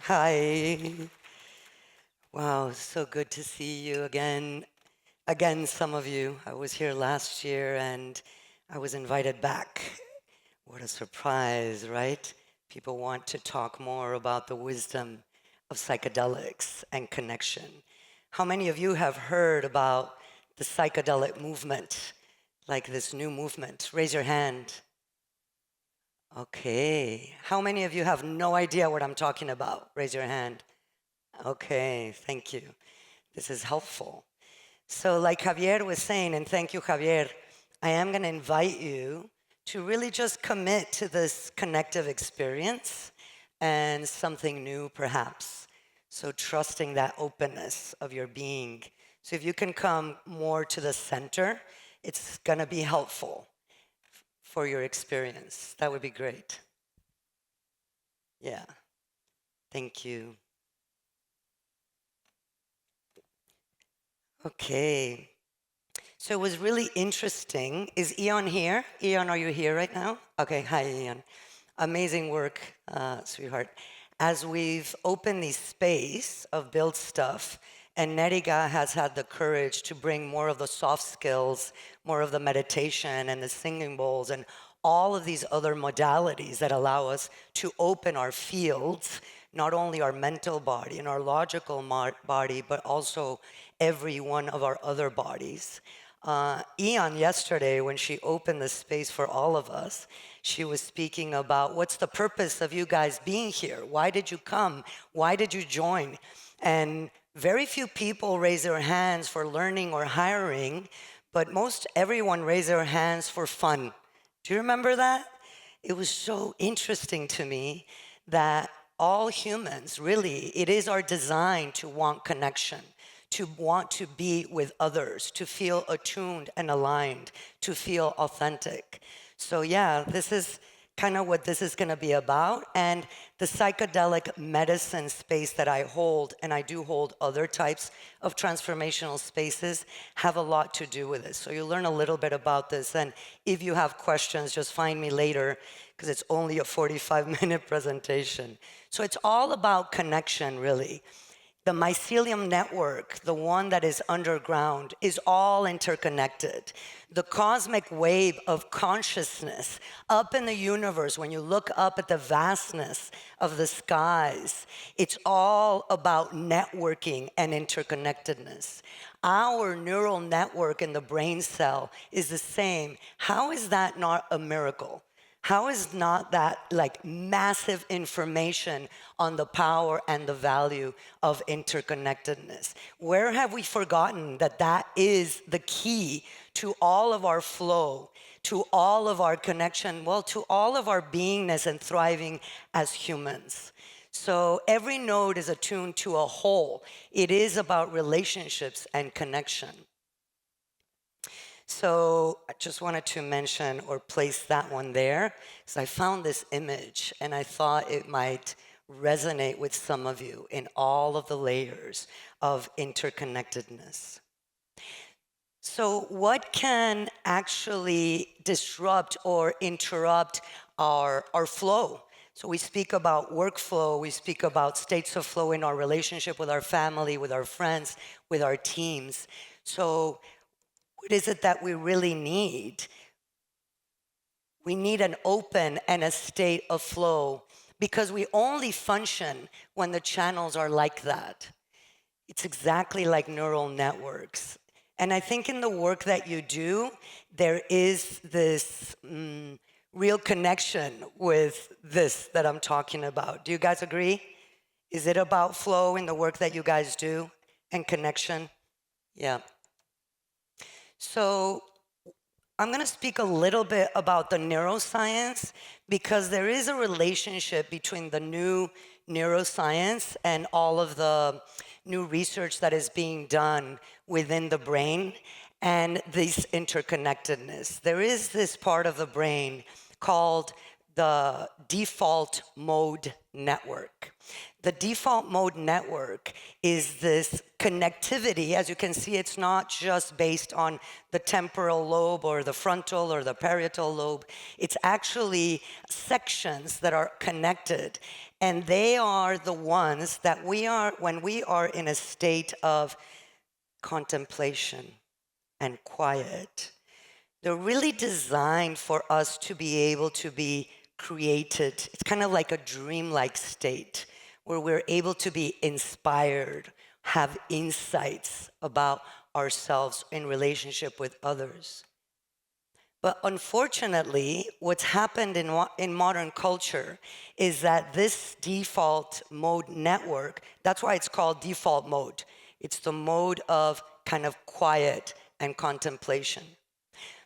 Hi. Wow, so good to see you again. Again, some of you. I was here last year and I was invited back. What a surprise, right? People want to talk more about the wisdom of psychedelics and connection. How many of you have heard about the psychedelic movement, like this new movement? Raise your hand. Okay. How many of you have no idea what I'm talking about? Raise your hand. Okay, thank you. This is helpful. So, like Javier was saying, and thank you, Javier, I am going to invite you to really just commit to this connective experience and something new, perhaps. So, trusting that openness of your being. So, if you can come more to the center, it's going to be helpful for your experience. That would be great. Yeah, thank you. Okay. So it was really interesting. Is Eon here? Eon, are you here right now? Okay, hi, Eon. Amazing work, sweetheart. As we've opened this space of build stuff, and Neriga has had the courage to bring more of the soft skills, more of the meditation and the singing bowls, and all of these other modalities that allow us to open our fields, not only our mental body and our logical body, but also every one of our other bodies. Eon yesterday, when she opened the space for all of us, she was speaking about what's the purpose of you guys being here? Why did you come? Why did you join? And very few people raise their hands for learning or hiring, but most everyone raised their hands for fun. Do you remember that? It was so interesting to me that all humans, really, it is our design to want connection, to want to be with others, to feel attuned and aligned, to feel authentic. So yeah, this is kind of what this is going to be about. And the psychedelic medicine space that I hold, and I do hold other types of transformational spaces, have a lot to do with this. So you'll learn a little bit about this. And if you have questions, just find me later, because it's only a 45-minute presentation. So it's all about connection, really. The mycelium network, the one that is underground, is all interconnected. The cosmic wave of consciousness up in the universe, when you look up at the vastness of the skies, it's all about networking and interconnectedness. Our neural network in the brain cell is the same. How is that not a miracle? How is not that like massive information on the power and the value of interconnectedness? Where have we forgotten that that is the key to all of our flow, to all of our connection, well, to all of our beingness and thriving as humans? So every node is attuned to a whole. It is about relationships and connection. So I just wanted to mention or place that one there, because I found this image and I thought it might resonate with some of you in all of the layers of interconnectedness. So what can actually disrupt or interrupt our flow? So we speak about workflow, we speak about states of flow in our relationship with our family, with our friends, with our teams. So what is it that we really need? We need an open and a state of flow, because we only function when the channels are like that. It's exactly like neural networks. And I think in the work that you do, there is this real connection with this that I'm talking about. Do you guys agree? Is it about flow in the work that you guys do and connection? Yeah. So I'm going to speak a little bit about the neuroscience, because there is a relationship between the new neuroscience and all of the new research that is being done within the brain and this interconnectedness. There is this part of the brain called the default mode network. The default mode network is this connectivity. As you can see, it's not just based on the temporal lobe or the frontal or the parietal lobe. It's actually sections that are connected. And they are the ones that when we are in a state of contemplation and quiet, they're really designed for us to be able to be created. It's kind of like a dreamlike state where we're able to be inspired, have insights about ourselves in relationship with others. But unfortunately, what's happened in modern culture is that this default mode network, that's why it's called default mode. It's the mode of kind of quiet and contemplation.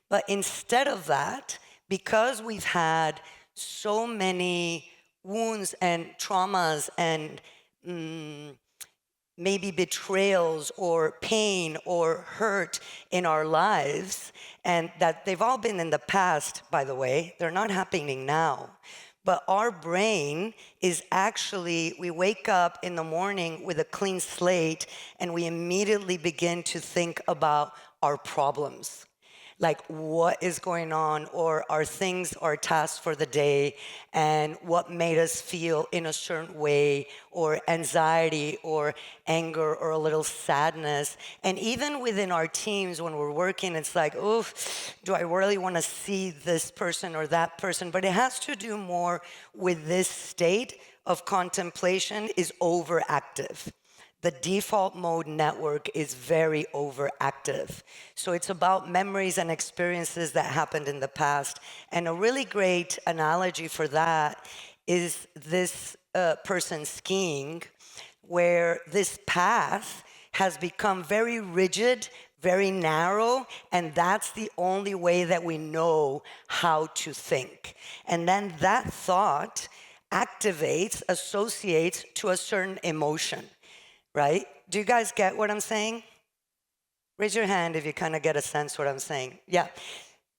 But instead of that, because we've had so many wounds and traumas and maybe betrayals or pain or hurt in our lives, and that they've all been in the past, by the way, they're not happening now. But our brain is actually, we wake up in the morning with a clean slate and we immediately begin to think about our problems. Like what is going on, or our things, our tasks for the day, and what made us feel in a certain way, or anxiety, or anger, or a little sadness. And even within our teams, when we're working, it's like, oh, do I really want to see this person or that person? But it has to do more with this state of contemplation is overactive. The default mode network is very overactive. So it's about memories and experiences that happened in the past. And a really great analogy for that is this person skiing, where this path has become very rigid, very narrow, and that's the only way that we know how to think. And then that thought activates, associates to a certain emotion. Right? Do you guys get what I'm saying? Raise your hand if you kind of get a sense what I'm saying. Yeah.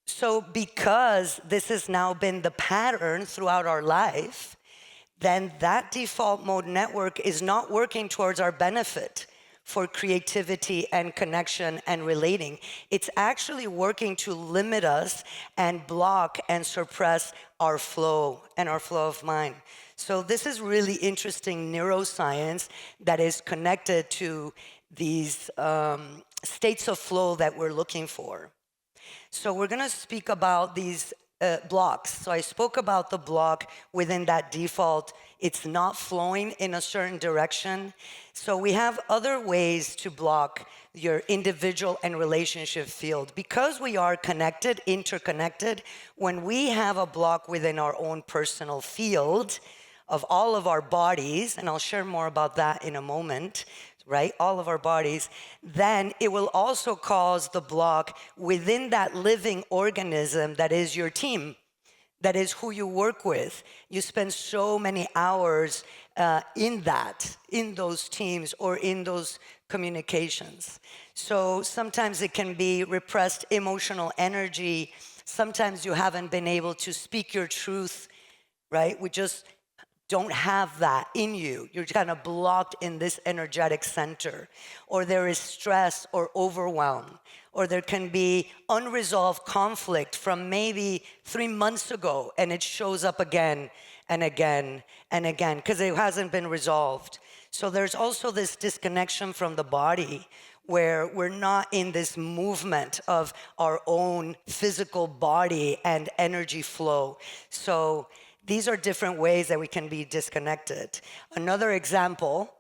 So because this has now been the pattern throughout our life, then that default mode network is not working towards our benefit for creativity and connection and relating. It's actually working to limit us and block and suppress our flow and our flow of mind. So this is really interesting neuroscience that is connected to these states of flow that we're looking for. So we're going to speak about these blocks. So I spoke about the block within that default. It's not flowing in a certain direction. So we have other ways to block your individual and relationship field. Because we are connected, interconnected, when we have a block within our own personal field of all of our bodies, and I'll share more about that in a moment, right? All of our bodies, then it will also cause the block within that living organism that is your team, that is who you work with. You spend so many hours in those teams or in those communications. So sometimes it can be repressed emotional energy. Sometimes you haven't been able to speak your truth, right? We just don't have that in you. You're kind of blocked in this energetic center. Or there is stress or overwhelm. Or there can be unresolved conflict from maybe 3 months ago, and it shows up again and again and again because it hasn't been resolved. So there's also this disconnection from the body where we're not in this movement of our own physical body and energy flow. So these are different ways that we can be disconnected. Another example,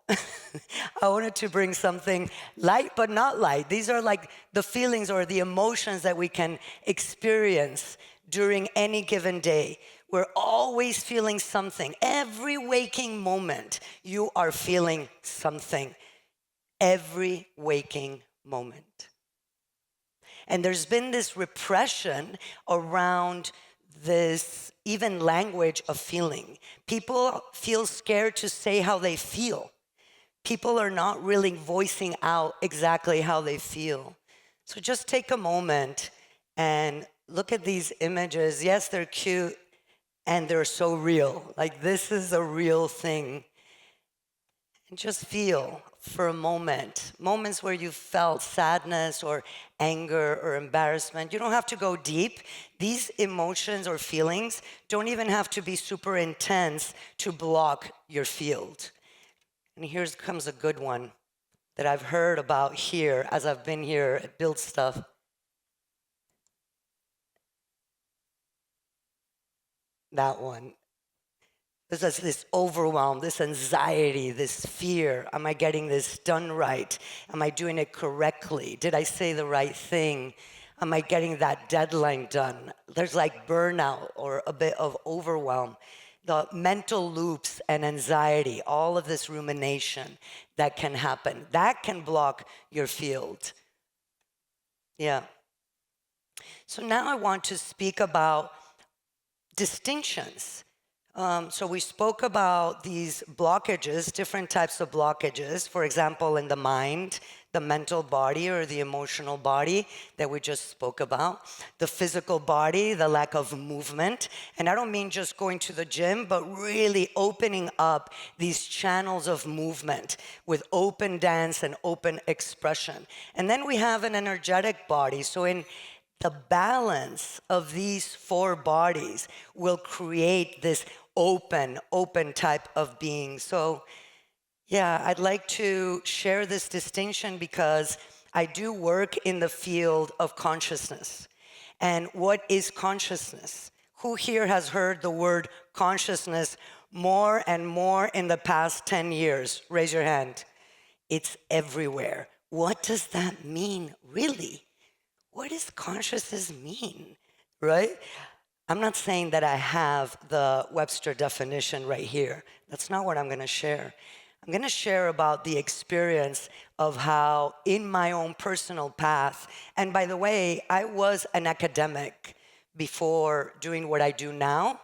I wanted to bring something light but not light. These are like the feelings or the emotions that we can experience during any given day. We're always feeling something. Every waking moment, you are feeling something. Every waking moment. And there's been this repression around this even language of feeling. People feel scared to say how they feel. People are not really voicing out exactly how they feel. So just take a moment and look at these images. Yes, they're cute and they're so real. Like, this is a real thing. And just feel for a moment, moments where you felt sadness or anger or embarrassment. You don't have to go deep. These emotions or feelings don't even have to be super intense to block your field. And here comes a good one that I've heard about here as I've been here at Build Stuff. That one. There's this overwhelm, this anxiety, this fear. Am I getting this done right? Am I doing it correctly? Did I say the right thing? Am I getting that deadline done? There's like burnout or a bit of overwhelm. The mental loops and anxiety, all of this rumination that can happen, that can block your field. Yeah. So now I want to speak about distinctions. So we spoke about these blockages, different types of blockages, for example, in the mind, the mental body or the emotional body that we just spoke about, the physical body, the lack of movement. And I don't mean just going to the gym, but really opening up these channels of movement with open dance and open expression. And then we have an energetic body. So in the balance of these four bodies will create this open type of being. So yeah, I'd like to share this distinction because I do work in the field of consciousness. And what is consciousness? Who here has heard the word consciousness more and more in the past 10 years? Raise your hand. It's everywhere. What does that mean, really? What does consciousness mean, right? I'm not saying that I have the Webster definition right here. That's not what I'm going to share. I'm going to share about the experience of how in my own personal path, and by the way, I was an academic before doing what I do now.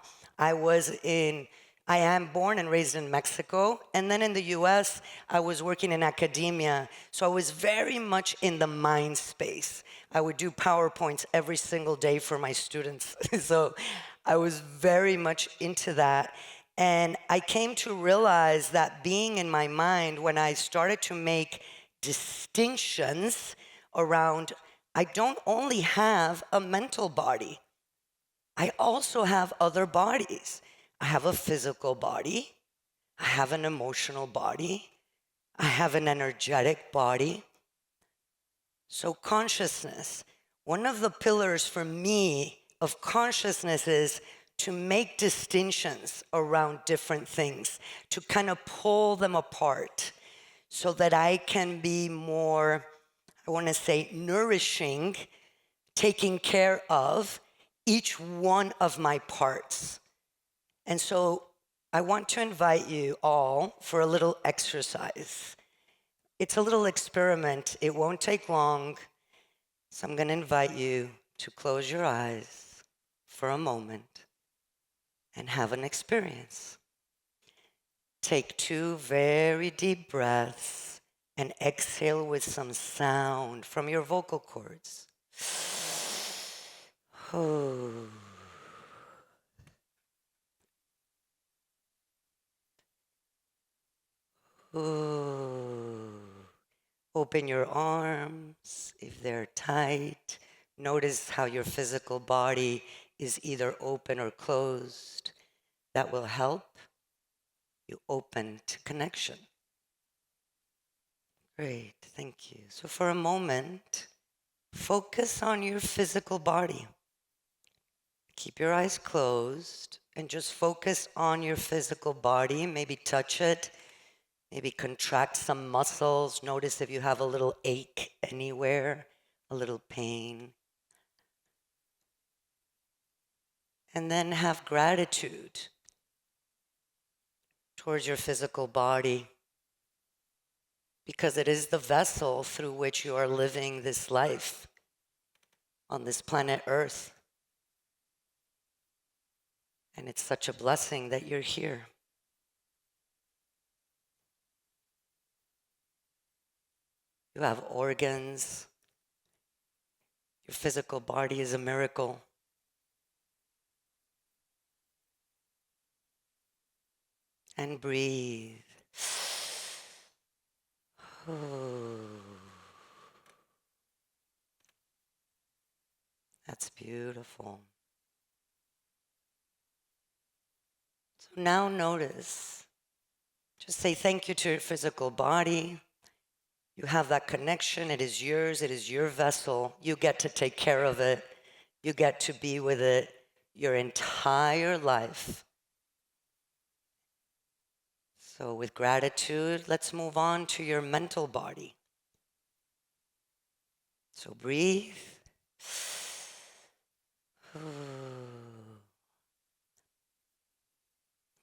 I am born and raised in Mexico, and then in the US, I was working in academia, so I was very much in the mind space. I would do PowerPoints every single day for my students, so I was very much into that. And I came to realize that being in my mind, when I started to make distinctions around, I don't only have a mental body, I also have other bodies. I have a physical body, I have an emotional body, I have an energetic body. So consciousness, one of the pillars for me of consciousness is to make distinctions around different things, to kind of pull them apart so that I can be more, I want to say, nourishing, taking care of each one of my parts. And so I want to invite you all for a little exercise. It's a little experiment. It won't take long. So I'm going to invite you to close your eyes for a moment and have an experience. Take 2 very deep breaths and exhale with some sound from your vocal cords. Oh. Ooh. Open your arms if they're tight. Notice how your physical body is either open or closed. That will help you open to connection. Great, thank you. So for a moment, focus on your physical body. Keep your eyes closed and just focus on your physical body. Maybe touch it. Maybe contract some muscles. Notice if you have a little ache anywhere, a little pain. And then have gratitude towards your physical body, because it is the vessel through which you are living this life on this planet Earth. And it's such a blessing that you're here. You have organs. Your physical body is a miracle. And breathe. Ooh. That's beautiful. So now notice, just say thank you to your physical body. You have that connection. It is yours. It is your vessel. You get to take care of it. You get to be with it your entire life. So with gratitude, let's move on to your mental body. So breathe.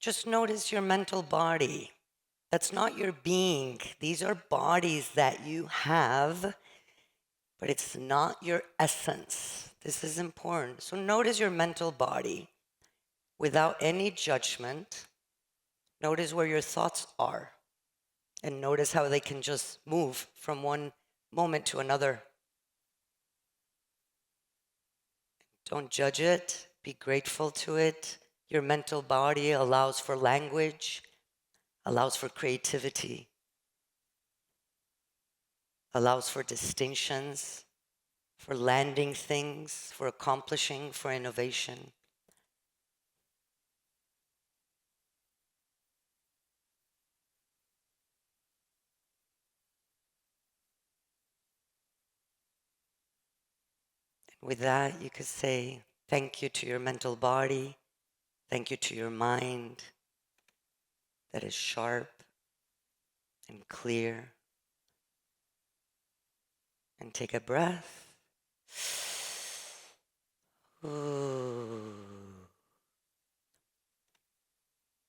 Just notice your mental body. That's not your being. These are bodies that you have, but it's not your essence. This is important. So notice your mental body without any judgment. Notice where your thoughts are and notice how they can just move from one moment to another. Don't judge it. Be grateful to it. Your mental body allows for language, allows for creativity, allows for distinctions, for landing things, for accomplishing, for innovation. With that, you could say thank you to your mental body, thank you to your mind that is sharp and clear. And take a breath. Ooh.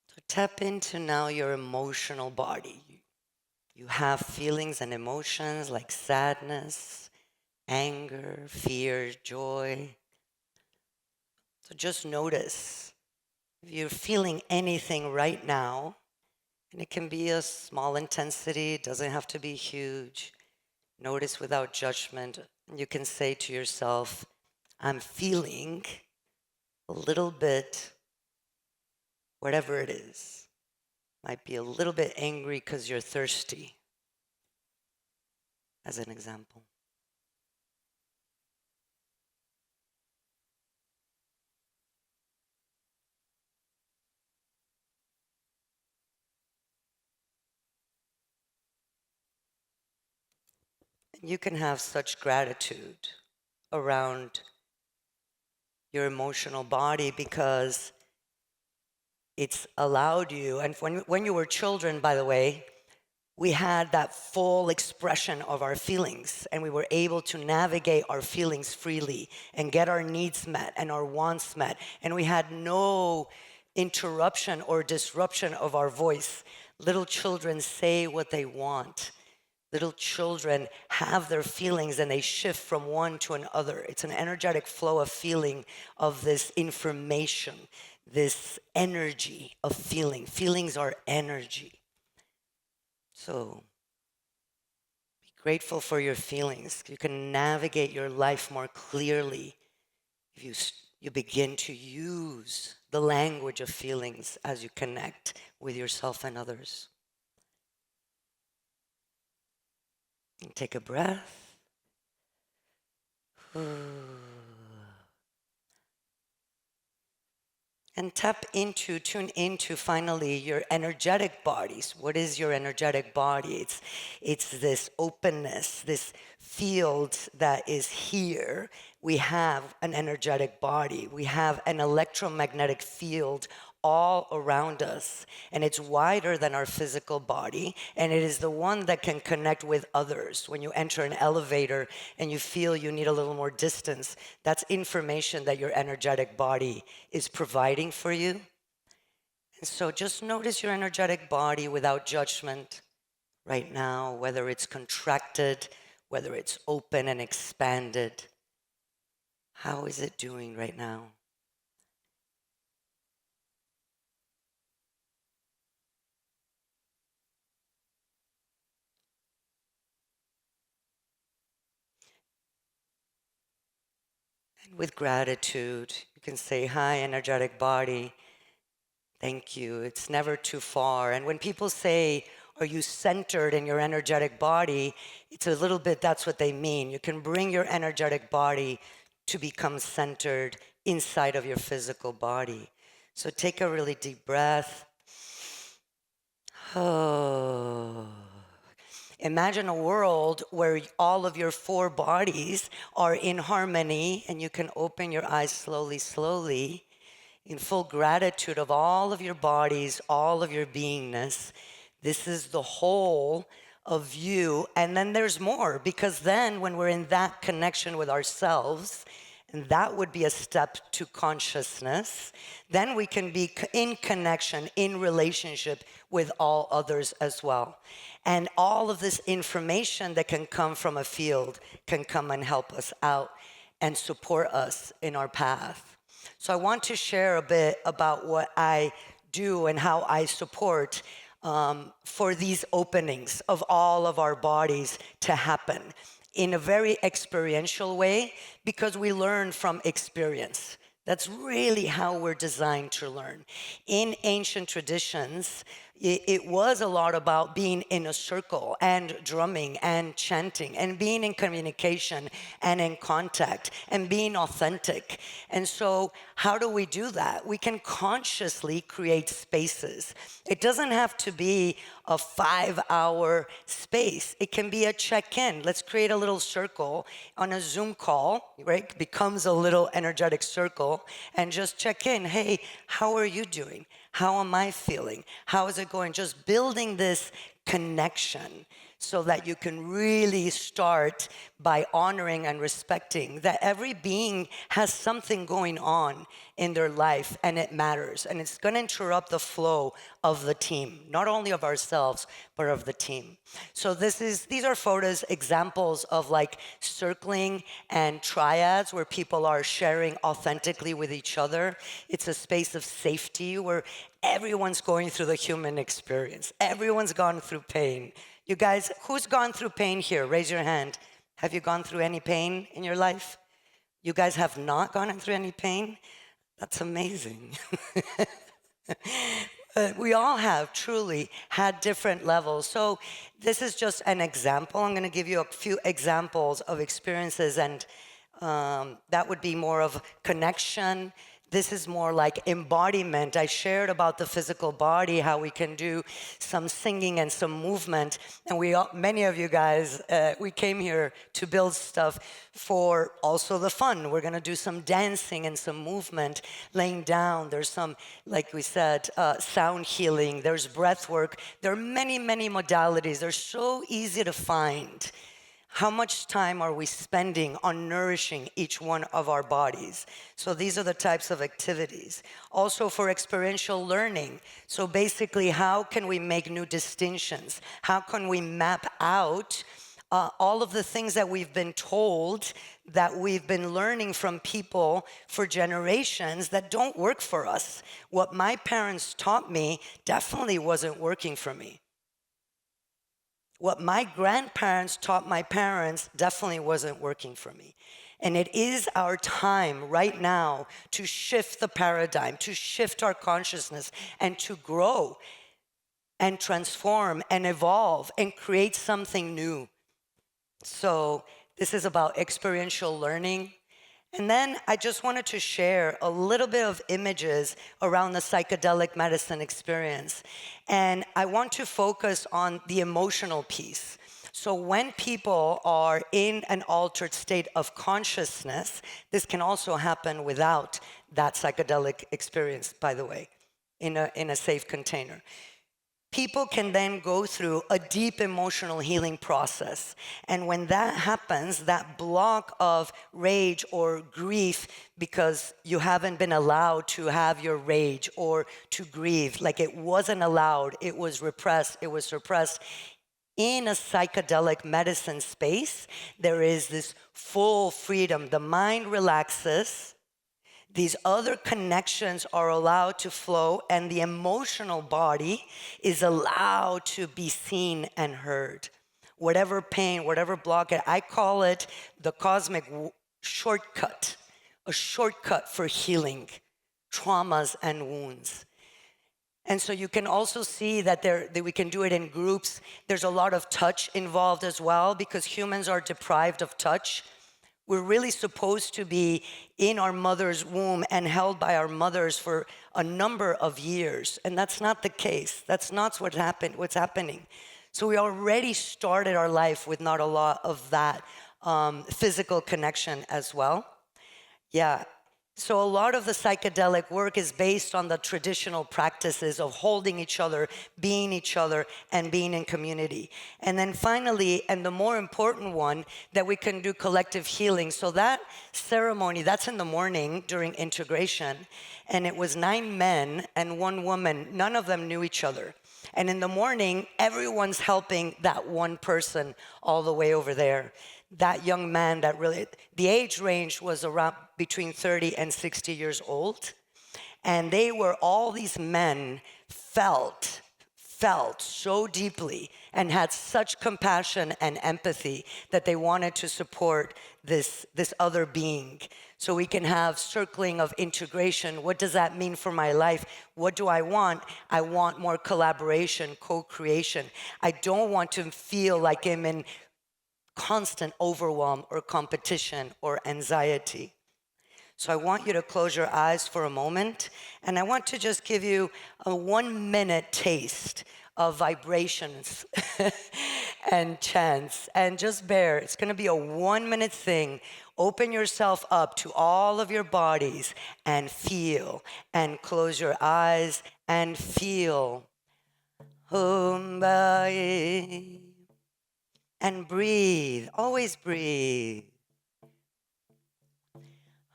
So tap into now your emotional body. You have feelings and emotions like sadness, anger, fear, joy. So just notice if you're feeling anything right now, and it can be a small intensity, it doesn't have to be huge. Notice without judgment. You can say to yourself, I'm feeling a little bit, whatever it is. Might be a little bit angry because you're thirsty, as an example. You can have such gratitude around your emotional body because it's allowed you, and when you were children, by the way, we had that full expression of our feelings and we were able to navigate our feelings freely and get our needs met and our wants met. And we had no interruption or disruption of our voice. Little children say what they want. Little children have their feelings and they shift from one to another. It's an energetic flow of feeling, of this information, this energy of feeling. Feelings are energy. So be grateful for your feelings. You can navigate your life more clearly if you begin to use the language of feelings as you connect with yourself and others. And take a breath. And tune into finally your energetic bodies. What is your energetic body? It's this openness, this field that is here. We have an energetic body. We have an electromagnetic field all around us, and it's wider than our physical body, and it is the one that can connect with others. When you enter an elevator and you feel you need a little more distance, that's information that your energetic body is providing for you. And so just notice your energetic body without judgment right now, whether it's contracted, whether it's open and expanded. How is it doing right now? And with gratitude, you can say, hi, energetic body. Thank you. It's never too far. And when people say, are you centered in your energetic body? It's a little bit, that's what they mean. You can bring your energetic body to become centered inside of your physical body. So take a really deep breath. Oh. Imagine a world where all of your 4 bodies are in harmony, and you can open your eyes slowly, slowly, in full gratitude of all of your bodies, all of your beingness. This is the whole of you. And then there's more, because then when we're in that connection with ourselves, and that would be a step to consciousness, then we can be in connection, in relationship with all others as well. And all of this information that can come from a field can come and help us out and support us in our path. So I want to share a bit about what I do and how I support for these openings of all of our bodies to happen in a very experiential way, because we learn from experience. That's really how we're designed to learn. In ancient traditions, it was a lot about being in a circle and drumming and chanting and being in communication and in contact and being authentic. And so how do we do that? We can consciously create spaces. It doesn't have to be a 5-hour space. It can be a check-in. Let's create a little circle on a Zoom call, right? It becomes a little energetic circle, and just check in. Hey, how are you doing? How am I feeling? How is it going? Just building this connection so that you can really start by honoring and respecting that every being has something going on in their life, and it matters. And it's going to interrupt the flow of the team, not only of ourselves, but of the team. So these are photos, examples of like circling and triads where people are sharing authentically with each other. It's a space of safety where everyone's going through the human experience. Everyone's gone through pain. You guys, who's gone through pain here? Raise your hand. Have you gone through any pain in your life? You guys have not gone through any pain? That's amazing. We all have truly had different levels. So this is just an example. I'm going to give you a few examples of experiences, and that would be more of connection. This is more like embodiment. I shared about the physical body, how we can do some singing and some movement. And many of you guys, we came here to build stuff for also the fun. We're going to do some dancing and some movement, laying down. There's some, like we said, sound healing. There's breath work. There are many, many modalities. They're so easy to find. How much time are we spending on nourishing each one of our bodies? So these are the types of activities. Also for experiential learning. So basically, how can we make new distinctions? How can we map out all of the things that we've been told, that we've been learning from people for generations that don't work for us? What my parents taught me definitely wasn't working for me. What my grandparents taught my parents definitely wasn't working for me. And it is our time right now to shift the paradigm, to shift our consciousness, and to grow and transform and evolve and create something new. So this is about experiential learning. And then I just wanted to share a little bit of images around the psychedelic medicine experience. And I want to focus on the emotional piece. So when people are in an altered state of consciousness, this can also happen without that psychedelic experience, by the way, in a safe container. People can then go through a deep emotional healing process. And when that happens, that block of rage or grief, because you haven't been allowed to have your rage or to grieve, like it wasn't allowed, it was repressed, it was suppressed. In a psychedelic medicine space, there is this full freedom. The mind relaxes. These other connections are allowed to flow, and the emotional body is allowed to be seen and heard. Whatever pain, whatever blockage, I call it the cosmic shortcut, a shortcut for healing traumas and wounds. And so you can also see that that we can do it in groups. There's a lot of touch involved as well, because humans are deprived of touch. We're really supposed to be in our mother's womb and held by our mothers for a number of years. And that's not the case. That's not what's happening. So we already started our life with not a lot of that physical connection as well. Yeah. So a lot of the psychedelic work is based on the traditional practices of holding each other, and being in community. And then finally, and the more important one, that we can do collective healing. So that ceremony, that's in the morning during integration. And it was 9 men and 1 woman. None of them knew each other. And in the morning, everyone's helping that one person all the way over there. That young man that really, the age range was around between 30 and 60 years old. And they were, all these men felt so deeply and had such compassion and empathy that they wanted to support this other being. So we can have circling of integration. What does that mean for my life? What do I want? I want more collaboration, co-creation. I don't want to feel like I'm in constant overwhelm or competition or anxiety. So I want you to close your eyes for a moment, and I want to just give you a 1-minute taste of vibrations and chants, and just bear. It's going to be a 1-minute thing. Open yourself up to all of your bodies and feel, and close your eyes and feel. And breathe, always breathe.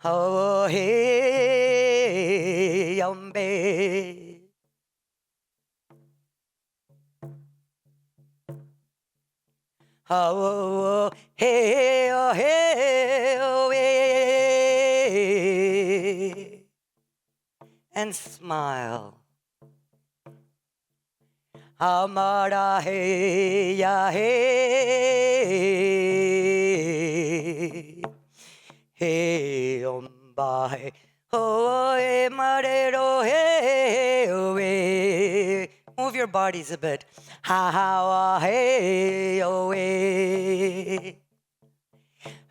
Oh, hey, yambe. Oh, hey, oh, hey, oh, hey. And smile. Amara, hey, ya, hey. Hey, omba, oh, hey, marero, hey, oh, hey. Move your bodies a bit. Ha, ha, hey, oh, hey.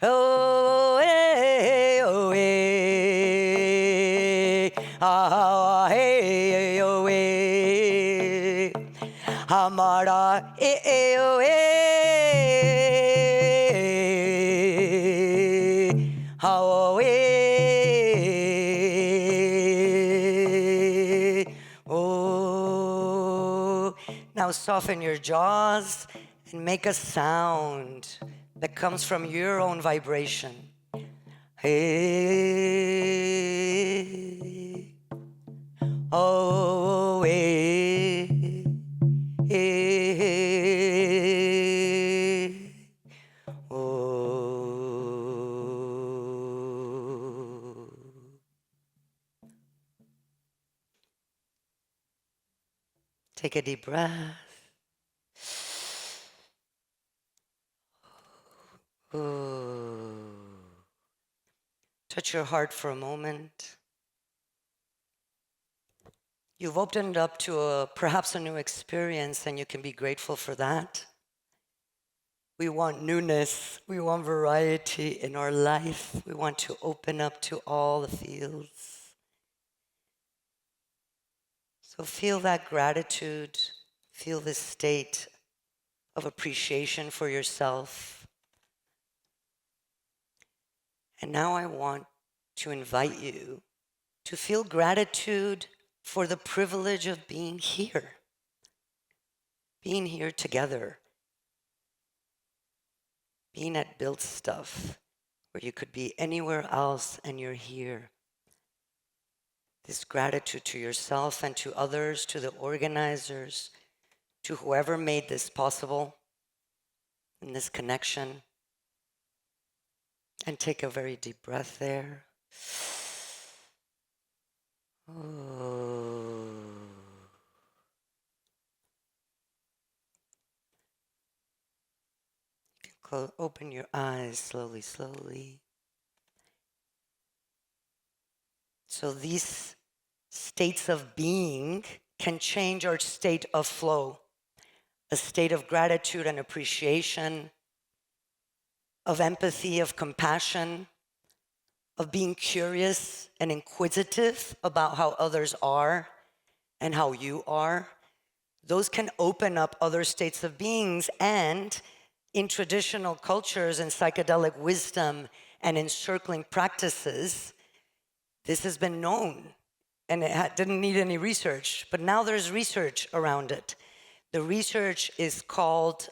Oh, hey, oh, hey. Ha, hey, oh, hey. Hamara, hey, oh, hey. Oh, oh. Now soften your jaws and make a sound that comes from your own vibration. Hey, oh, hey, hey, oh. Take a deep breath. Ooh. Touch your heart for a moment. You've opened up to perhaps a new experience, and you can be grateful for that. We want newness. We want variety in our life. We want to open up to all the fields. So feel that gratitude. Feel this state of appreciation for yourself. And now I want to invite you to feel gratitude for the privilege of being here together, being at Build Stuff, where you could be anywhere else and you're here. This gratitude to yourself and to others, to the organizers, to whoever made this possible, in this connection. And take a very deep breath there. Oh. Open your eyes slowly, slowly. So these states of being can change our state of flow, a state of gratitude and appreciation, of empathy, of compassion, of being curious and inquisitive about how others are and how you are. Those can open up other states of beings, and in traditional cultures and psychedelic wisdom and encircling practices, this has been known, and it didn't need any research, but now there's research around it. The research is called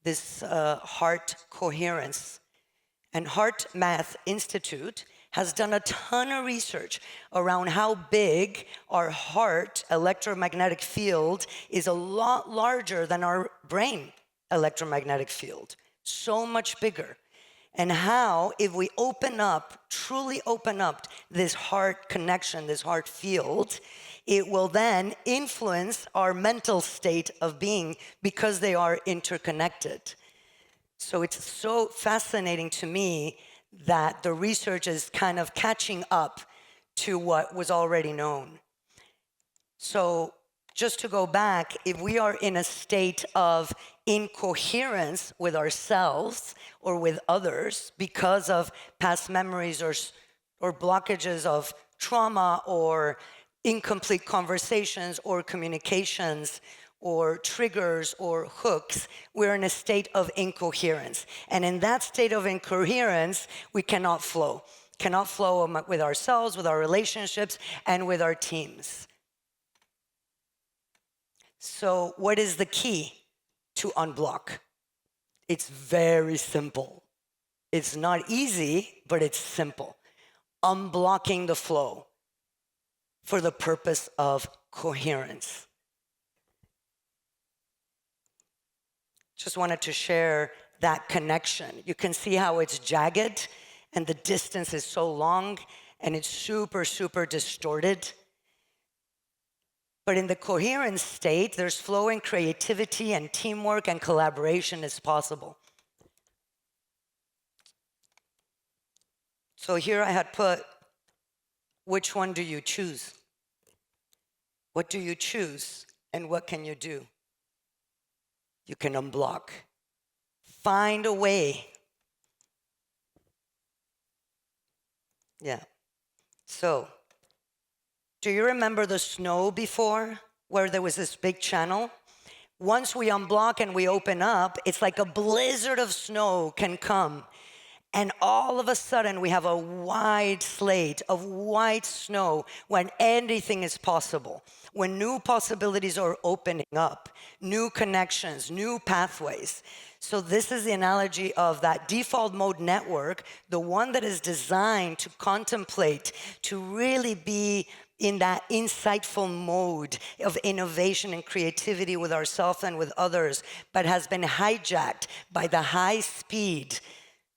this heart coherence. And Heart Math Institute has done a ton of research around how big our heart electromagnetic field is, a lot larger than our brain electromagnetic field, so much bigger. And how, if we open up, truly open up this heart connection, this heart field, it will then influence our mental state of being because they are interconnected. So it's so fascinating to me that the research is kind of catching up to what was already known. So just to go back, if we are in a state of incoherence with ourselves or with others because of past memories or blockages of trauma or incomplete conversations or communications or triggers or hooks, we're in a state of incoherence. And in that state of incoherence, we cannot flow. Cannot flow with ourselves, with our relationships, and with our teams. So what is the key to unblock? It's very simple. It's not easy, but it's simple. Unblocking the flow for the purpose of coherence. Just wanted to share that connection. You can see how it's jagged and the distance is so long and it's super, super distorted. But in the coherent state, there's flow and creativity and teamwork and collaboration is possible. So here I had put, which one do you choose? What do you choose and what can you do? You can unblock. Find a way. Yeah. So, do you remember the snow before, where there was this big channel? Once we unblock and we open up, it's like a blizzard of snow can come. And all of a sudden, we have a wide slate of white snow when anything is possible, when new possibilities are opening up, new connections, new pathways. So this is the analogy of that default mode network, the one that is designed to contemplate, to really be in that insightful mode of innovation and creativity with ourselves and with others, but has been hijacked by the high speed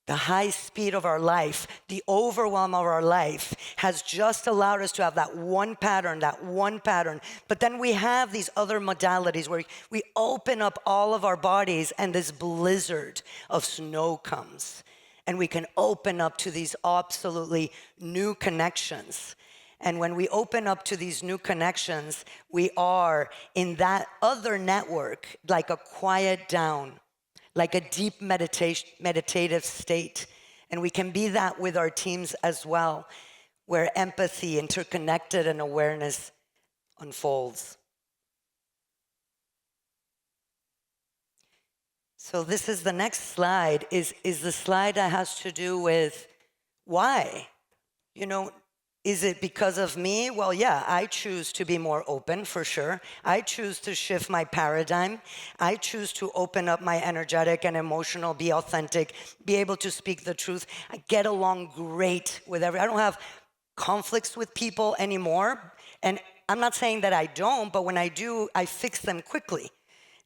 of our life, the overwhelm of our life has just allowed us to have that one pattern. But then we have these other modalities where we open up all of our bodies and this blizzard of snow comes. And we can open up to these absolutely new connections. And when we open up to these new connections, we are in that other network, like a quiet down, like a deep meditative state. And we can be that with our teams as well, where empathy, interconnected, and awareness unfolds. So this is the next slide, is the slide that has to do with why. You know, is it because of me? Well, yeah, I choose to be more open, for sure. I choose to shift my paradigm. I choose to open up my energetic and emotional, be authentic, be able to speak the truth. I get along great with I don't have conflicts with people anymore. And I'm not saying that I don't, but when I do, I fix them quickly.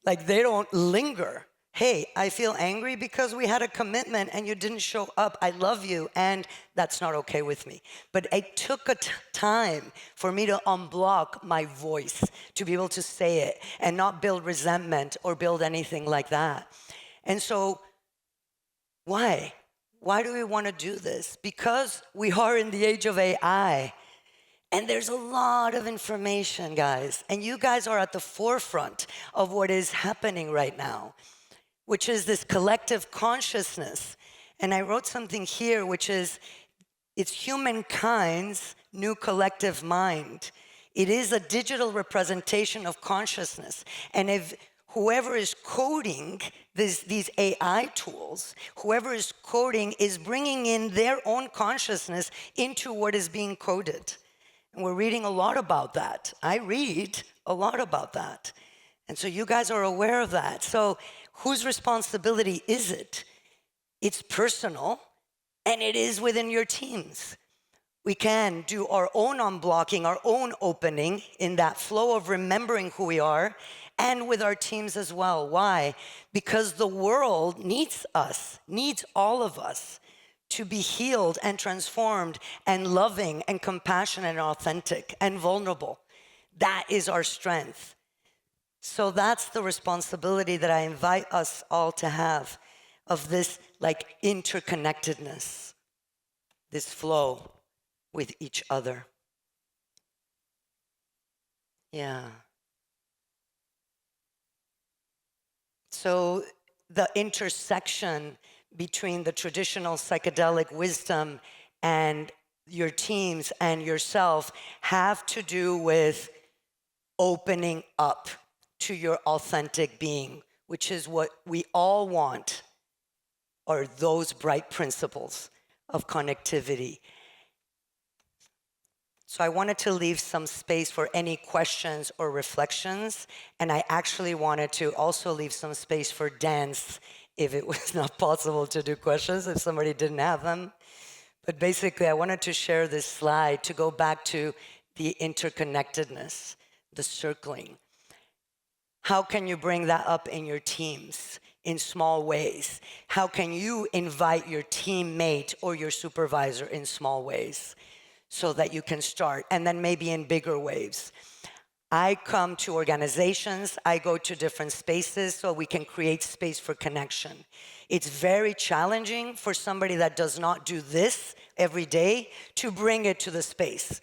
Like, they don't linger. Hey, I feel angry because we had a commitment and you didn't show up. I love you, and that's not okay with me. But it took a time for me to unblock my voice, to be able to say it and not build resentment or build anything like that. And so, why? Why do we want to do this? Because we are in the age of AI. And there's a lot of information, guys. And you guys are at the forefront of what is happening right now, which is this collective consciousness. And I wrote something here, which is, it's humankind's new collective mind. It is a digital representation of consciousness. And if whoever is coding these AI tools, whoever is coding is bringing in their own consciousness into what is being coded. And we're reading a lot about that. I read a lot about that. And so you guys are aware of that. So whose responsibility is it? It's personal, and it is within your teams. We can do our own unblocking, our own opening in that flow of remembering who we are, and with our teams as well. Why? Because the world needs us, needs all of us to be healed and transformed and loving and compassionate and authentic and vulnerable. That is our strength. So that's the responsibility that I invite us all to have, of this like interconnectedness, this flow with each other. Yeah. So the intersection between the traditional psychedelic wisdom and your teams and yourself have to do with opening up to your authentic being, which is what we all want, are those bright principles of connectivity. So I wanted to leave some space for any questions or reflections, and I actually wanted to also leave some space for dance if it was not possible to do questions, if somebody didn't have them. But basically, I wanted to share this slide to go back to the interconnectedness, the circling. How can you bring that up in your teams in small ways? How can you invite your teammate or your supervisor in small ways so that you can start, and then maybe in bigger waves? I come to organizations, I go to different spaces so we can create space for connection. It's very challenging for somebody that does not do this every day to bring it to the space.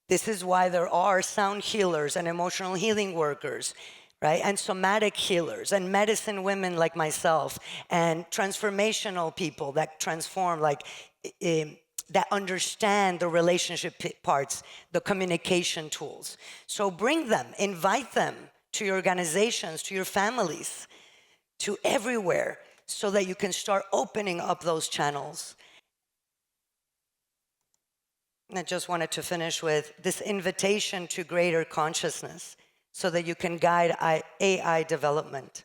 This is why there are sound healers and emotional healing workers, right? And somatic healers and medicine women like myself and transformational people that transform, like that understand the relationship parts, the communication tools. So bring them, invite them to your organizations, to your families, to everywhere, so that you can start opening up those channels. And I just wanted to finish with this invitation to greater consciousness so that you can guide AI development.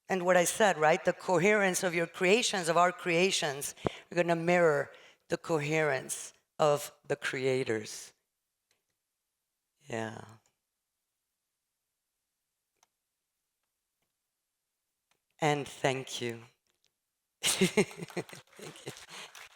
And what I said, right? The coherence of your creations, of our creations, are going to mirror the coherence of the creators. Yeah. And thank you. Thank you.